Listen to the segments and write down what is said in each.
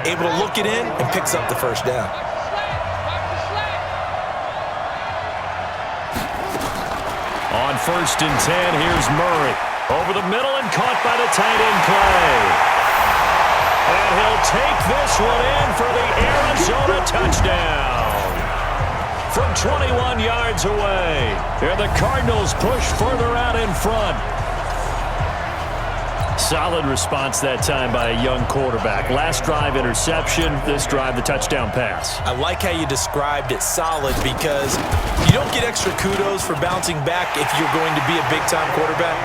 able to look it in and picks up the first down. On 1st and 10, here's Murray. Over the middle and caught by the tight end Clay. And he'll take this one in for the Arizona touchdown. From 21 yards away. And the Cardinals push further out in front. Solid response that time by a young quarterback. Last drive, interception. This drive, the touchdown pass. I like how you described it, solid, because you don't get extra kudos for bouncing back if you're going to be a big-time quarterback.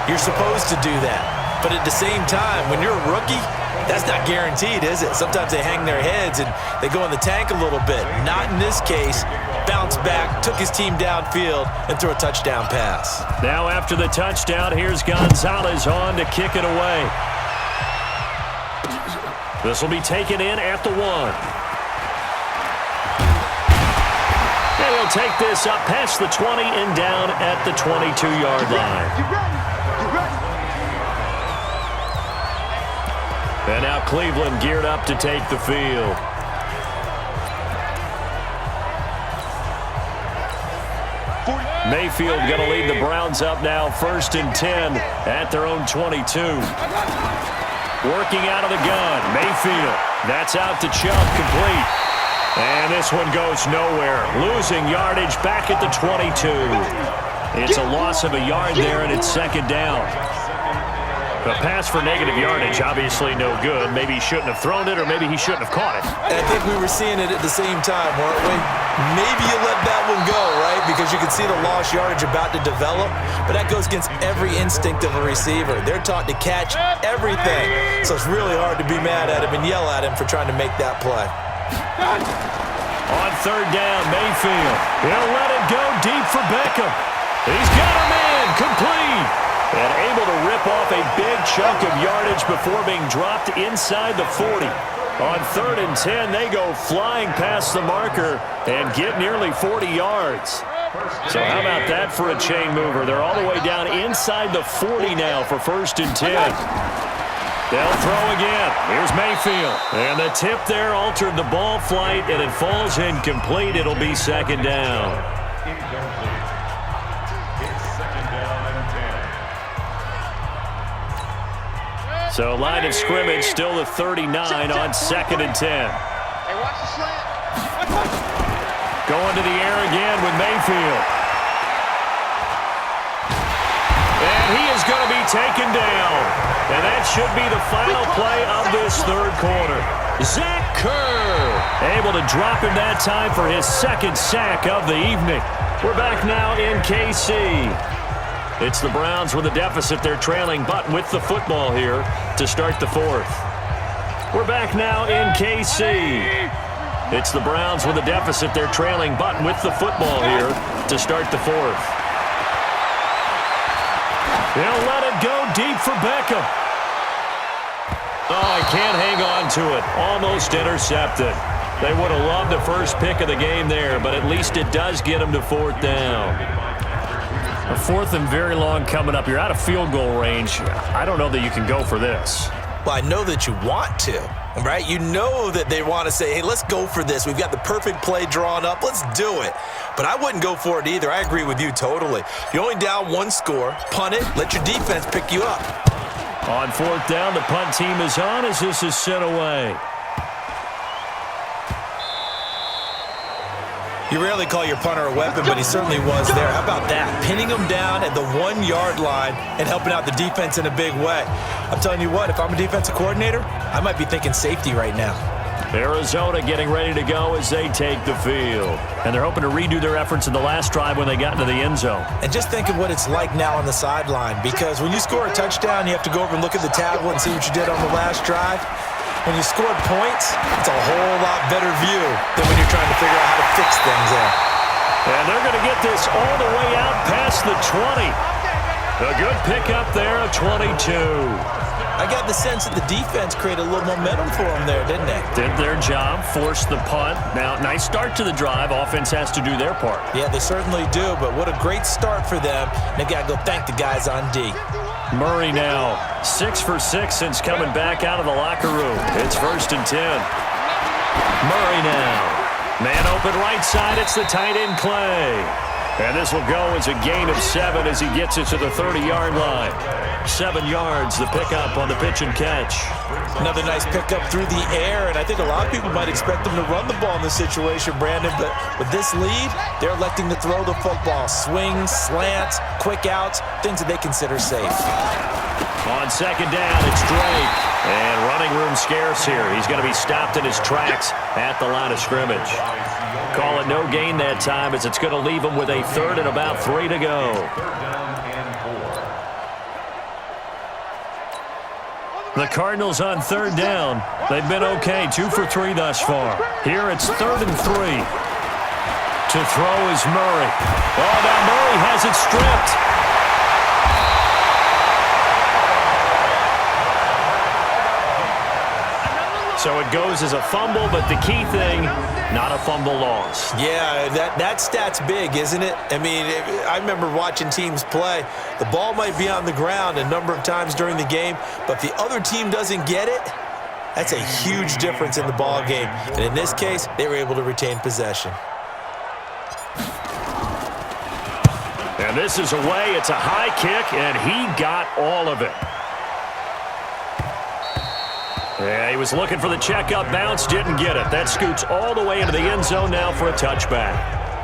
You're supposed to do that. But at the same time, when you're a rookie, that's not guaranteed, is it? Sometimes they hang their heads and they go in the tank a little bit. Not in this case. Bounced back, took his team downfield, and threw a touchdown pass. Now after the touchdown, here's Gonzalez on to kick it away. This will be taken in at the 1. And he'll take this up past the 20 and down at the 22-yard line. And now Cleveland geared up to take the field. Mayfield going to lead the Browns up now, 1st and 10 at their own 22. Working out of the gun, Mayfield. That's out to Chubb, complete. And this one goes nowhere. Losing yardage back at the 22. It's a loss of a yard there, and it's 2nd down. A pass for negative yardage, obviously no good. Maybe he shouldn't have thrown it, or maybe he shouldn't have caught it. And I think we were seeing it at the same time, weren't we? Maybe you let that one go, right? Because you can see the lost yardage about to develop. But that goes against every instinct of a receiver. They're taught to catch everything. So it's really hard to be mad at him and yell at him for trying to make that play. On 3rd down, Mayfield. He'll let it go deep for Beckham. He's got him in, complete. And able to rip off a big chunk of yardage before being dropped inside the 40. On 3rd and 10, they go flying past the marker and get nearly 40 yards. So how about that for a chain mover? They're all the way down inside the 40 now for 1st and 10. They'll throw again. Here's Mayfield. And the tip there altered the ball flight, and it falls incomplete. It'll be 2nd down. So line of scrimmage still the 39 on 2nd and 10. Hey, watch the slant. Going to the air again with Mayfield. And he is going to be taken down. And that should be the final play of this 3rd quarter. Zach Kerr able to drop him that time for his 2nd sack of the evening. We're back now in KC. It's the Browns with a deficit. They're trailing, but with the football here to start the 4th. We're back now in KC. It's the Browns with a deficit. They're trailing, but with the football here to start the 4th. They'll let it go deep for Beckham. Oh, I can't hang on to it. Almost intercepted. They would have loved the first pick of the game there, but at least it does get them to 4th down. A 4th and very long coming up. You're out of field goal range. I don't know that you can go for this. Well, I know that you want to, right? You know that they want to say, hey, let's go for this. We've got the perfect play drawn up. Let's do it. But I wouldn't go for it either. I agree with you totally. You're only down 1 score. Punt it. Let your defense pick you up. On 4th down, the punt team is on as this is sent away. You rarely call your punter a weapon, but he certainly was there. How about that? Pinning him down at the 1-yard line and helping out the defense in a big way. I'm telling you what, if I'm a defensive coordinator, I might be thinking safety right now. Arizona getting ready to go as they take the field. And they're hoping to redo their efforts in the last drive when they got into the end zone. And just think of what it's like now on the sideline, because when you score a touchdown, you have to go over and look at the tablet and see what you did on the last drive. When you scored points, it's a whole lot better view than when you're trying to figure out how to fix things there. And they're going to get this all the way out past the 20. A good pickup there of 22. I got the sense that the defense created a little momentum for them there, didn't they? Did their job, forced the punt. Now, nice start to the drive. Offense has to do their part. Yeah, they certainly do, but what a great start for them. They've got to go thank the guys on D. Murray now 6 for 6 since coming back out of the locker room. It's 1st and 10. Murray now. Man open right side. It's the tight end Clay. And this will go as a gain of 7 as he gets it to the 30-yard line. 7 yards, the pickup on the pitch and catch. Another nice pickup through the air, and I think a lot of people might expect them to run the ball in this situation, Brandon, but with this lead, they're electing to throw the football. Swings, slants, quick outs, things that they consider safe. On 2nd down, it's Drake. And running room scarce here. He's going to be stopped in his tracks at the line of scrimmage. Call it no gain that time as it's going to leave him with a 3rd and about 3 to go. The Cardinals on 3rd down. They've been okay, 2 for 3 thus far. Here it's 3rd and 3. To throw is Murray. Oh, now Murray has it stripped. So it goes as a fumble, but the key thing, not a fumble loss. Yeah, that stat's big, isn't it? I mean, I remember watching teams play. The ball might be on the ground a number of times during the game, but if the other team doesn't get it, that's a huge difference in the ball game. And in this case, they were able to retain possession. And this is away. It's a high kick, and he got all of it. Yeah, he was looking for the check-up bounce, didn't get it. That scoots all the way into the end zone now for a touchback.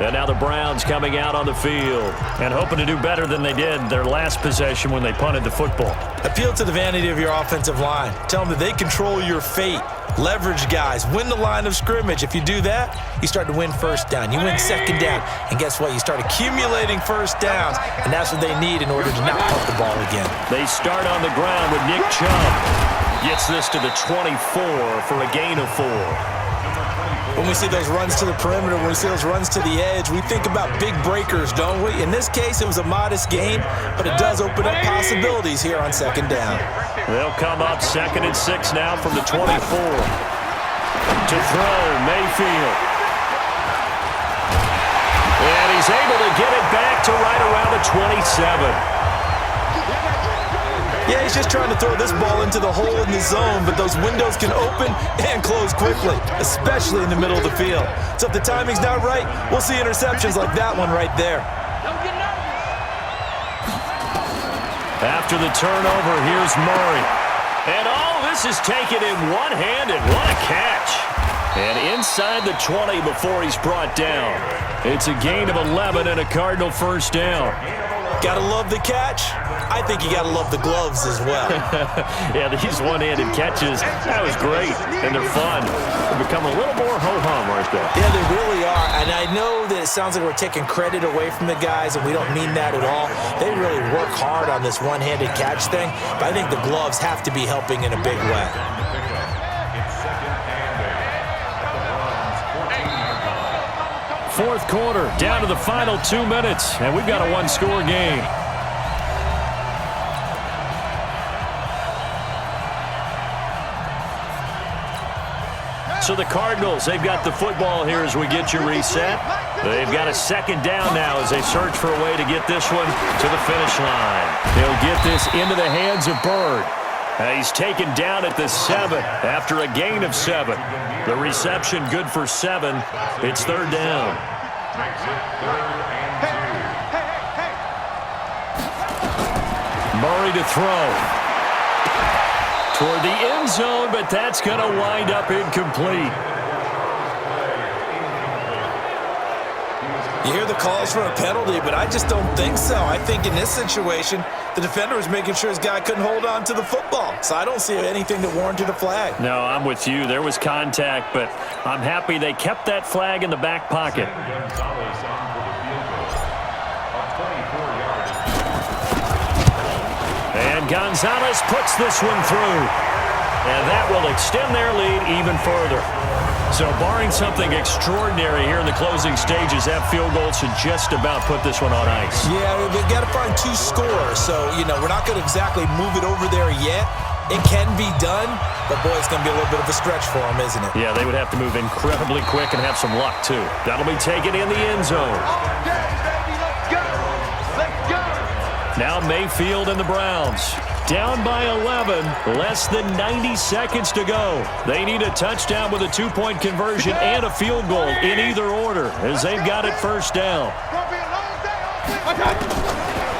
And now the Browns coming out on the field and hoping to do better than they did their last possession when they punted the football. Appeal to the vanity of your offensive line. Tell them that they control your fate. Leverage guys. Win the line of scrimmage. If you do that, you start to win 1st down. You win 2nd down. And guess what? You start accumulating 1st downs, and that's what they need in order to not punt the ball again. They start on the ground with Nick Chubb. Gets this to the 24 for a gain of 4. When we see those runs to the perimeter, when we see those runs to the edge, we think about big breakers, don't we? In this case, it was a modest gain, but it does open up possibilities here on 2nd down. They'll come up 2nd and 6 now from the 24. To throw, Mayfield. And he's able to get it back to right around the 27. Yeah, he's just trying to throw this ball into the hole in the zone, but those windows can open and close quickly, especially in the middle of the field. So if the timing's not right, we'll see interceptions like that one right there. After the turnover, here's Murray. And this is taken in one-handed. What a catch. And inside the 20 before he's brought down. It's a gain of 11 and a Cardinal 1st down. Gotta love the catch. I think you gotta love the gloves as well. Yeah, these one-handed catches, that was great, and they're fun. They become a little more ho-hum right there. Yeah, they really are, and I know that it sounds like we're taking credit away from the guys, and we don't mean that at all. They really work hard on this one-handed catch thing, but I think the gloves have to be helping in a big way. Fourth quarter, down to the final 2 minutes, and we've got a one-score game. So the Cardinals, they've got the football here as we get you reset. They've got a 2nd down now as they search for a way to get this one to the finish line. They'll get this into the hands of Bird. He's taken down at the 7 after a gain of 7. The reception good for 7. It's 3rd down. Murray to throw. Toward the end zone, but that's going to wind up incomplete. You hear the calls for a penalty, but I just don't think so. I think in this situation, the defender was making sure his guy couldn't hold on to the football. So I don't see anything that warranted a flag. No, I'm with you. There was contact, but I'm happy they kept that flag in the back pocket. And Gonzalez puts this one through. And that will extend their lead even further. So barring something extraordinary here in the closing stages, that field goal should just about put this one on ice. Yeah, we've got to find 2 scores. So, we're not going to exactly move it over there yet. It can be done, but boy, it's going to be a little bit of a stretch for them, isn't it? Yeah, they would have to move incredibly quick and have some luck, too. That'll be taken in the end zone. Now Mayfield and the Browns. Down by 11, less than 90 seconds to go. They need a touchdown with a two-point conversion and a field goal in either order as they've got it first down.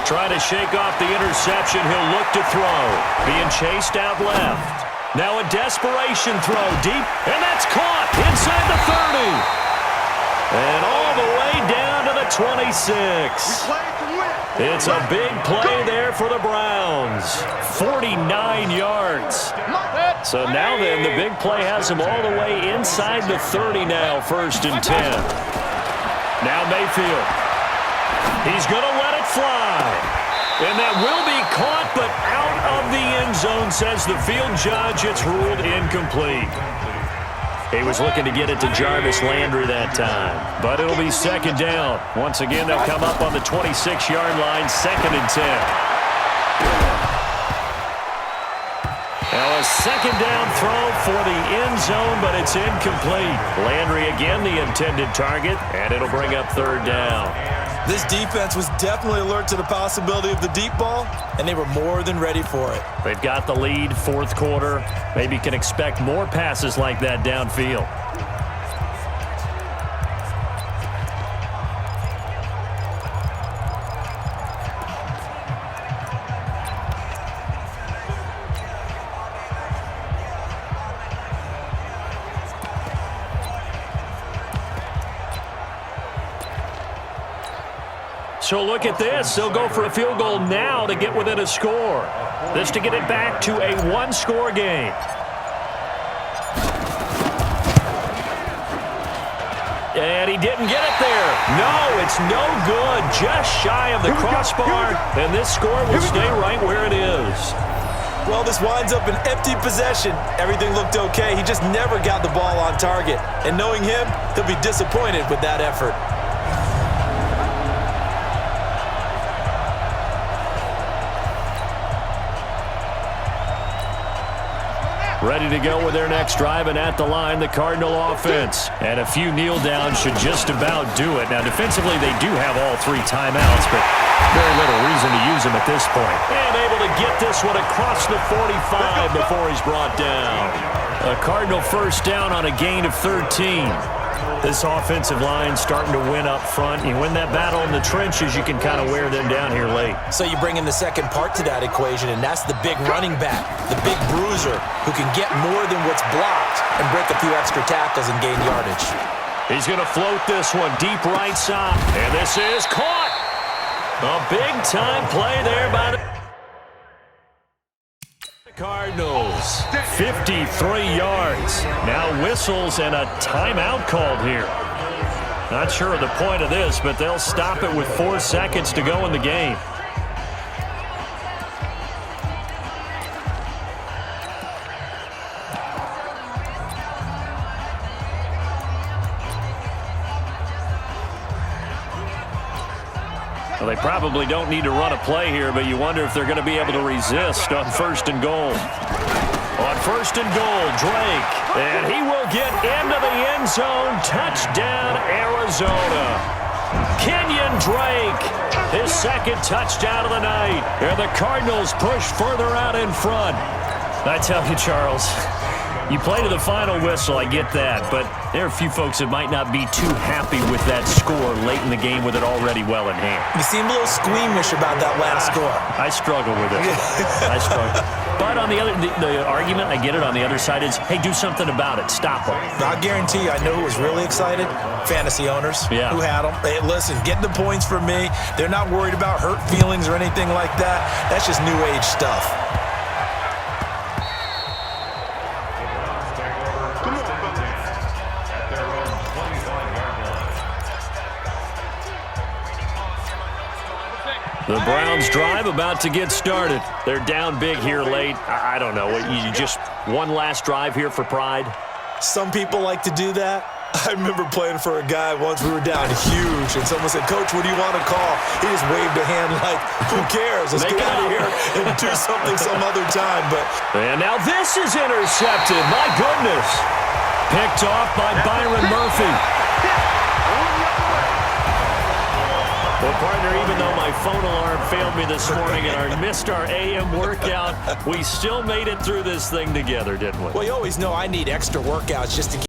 Trying to shake off the interception. He'll look to throw. Being chased out left. Now a desperation throw deep, and that's caught inside the 30. And all the way down to the 26. It's a big play there for the Browns. 49 yards. So now then, the big play has him all the way inside the 30 now, 1st and 10. Now Mayfield. He's going to let it fly. And that will be caught, but out of the end zone, says the field judge. It's ruled incomplete. He was looking to get it to Jarvis Landry that time. But it'll be 2nd down. Once again, they'll come up on the 26-yard line, 2nd and 10. Now a 2nd down throw for the end zone, but it's incomplete. Landry again the intended target, and it'll bring up 3rd down. This defense was definitely alert to the possibility of the deep ball, and they were more than ready for it. They've got the lead, 4th quarter. Maybe can expect more passes like that downfield. So look at this. They'll go for a field goal now to get within a score. This to get it back to a one-score game. And he didn't get it there. No, it's no good. Just shy of the crossbar. And this score will stay right where it is. Well, this winds up an empty possession. Everything looked okay. He just never got the ball on target. And knowing him, he'll be disappointed with that effort. Ready to go with their next drive, and at the line, the Cardinal offense. And a few kneel downs should just about do it. Now, defensively, they do have all 3 timeouts, but very little reason to use them at this point. And able to get this one across the 45 before he's brought down. A Cardinal 1st down on a gain of 13. This offensive line starting to win up front. You win that battle in the trenches, you can kind of wear them down here late. So you bring in the second part to that equation, and that's the big running back, the big bruiser, who can get more than what's blocked and break a few extra tackles and gain yardage. He's going to float this one deep right side, and this is caught. A big-time play there by the Cardinals. 53 yards. Now whistles and a timeout called here. Not sure of the point of this, but they'll stop it with 4 seconds to go in the game. Well, they probably don't need to run a play here, but you wonder if they're going to be able to resist on 1st and goal. On 1st and goal, Drake. And he will get into the end zone. Touchdown, Arizona. Kenyon Drake, his 2nd touchdown of the night. And the Cardinals push further out in front. I tell you, Charles, you play to the final whistle, I get that, but there are a few folks that might not be too happy with that score late in the game with it already well in hand. You seem a little squeamish about that last score. I struggle with it. I struggle. But on the other, the argument, I get it, on the other side is, hey, do something about it. Stop them. I guarantee you, I know who was really excited. Fantasy owners who had them. Hey, listen, get the points for me. They're not worried about hurt feelings or anything like that. That's just new age stuff. The Browns drive about to get started. They're down big here late. I don't know. You just one last drive here for pride? Some people like to do that. I remember playing for a guy once. We were down huge, and someone said, "Coach, what do you want to call?" He just waved a hand like, "Who cares? Let's get out of here and do something some other time." And now this is intercepted. My goodness. Picked off by Byron Murphy. Well, partner, even though my phone alarm failed me this morning and I missed our AM workout, we still made it through this thing together, didn't we? Well, you always know I need extra workouts just to